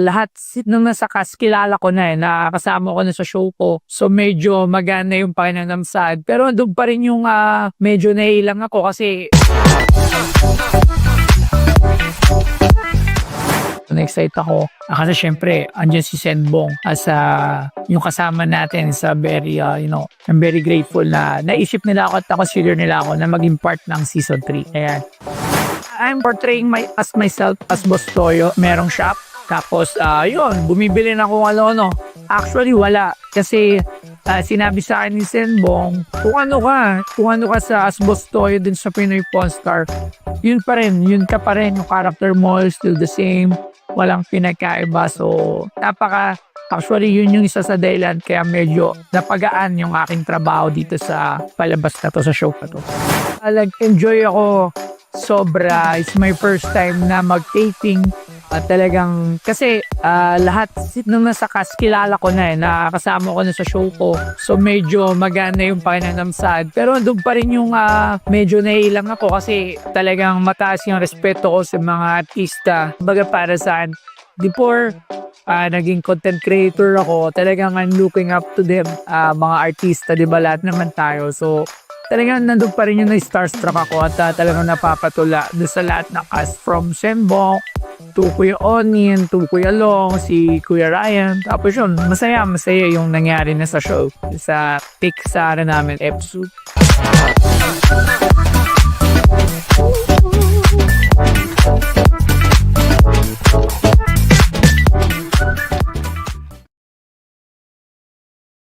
Lahat nung nasa cast kilala ko na, nakakasama ko na sa show ko. So medyo magana yung pakiramdam sad. Pero andun pa rin yung medyo naiilang ako kasi na-excite ako. Kasi syempre, andyan si Senbong as yung kasama natin sa very, I'm very grateful na naisip nila ako at consider nila ako na maging part ng season 3. Ayan. I'm portraying myself as Boss Toyo. Merong shop. Tapos, yun, bumibili na kung ano-ano. Actually, wala. Kasi, sinabi sa akin ni Senbong, kung ano ka sa as Boss Toyo din sa Pinoy Pawn Star, yun ka pa rin, yung character mo is still the same, walang pinagkaiba. So, actually, yun yung isa sa dahilan kaya medyo napagaan yung aking trabaho dito sa palabas na to, sa show pa to. Nag-enjoy ako sobra. It's my first time na mag-taping. Talagang, kasi lahat nung nasa cast kilala ko na, nakakasama ko na sa show ko. So medyo magana yung pakiramdam sad. Pero doon pa rin yung medyo naiilang ako kasi talagang mataas yung respeto ko sa mga artista. Baga para saan, before naging content creator ako, talagang I'm looking up to them, mga artista, di ba lahat naman tayo. So talagang nandun pa rin yung na-starstruck ako at talagang napapatula doon sa lahat ng cast, from Senbong to Kuya Onin, to Kuya Long, si Kuya Ryan. Tapos yun, masaya yung nangyari na sa show, sa pick sa namin episode.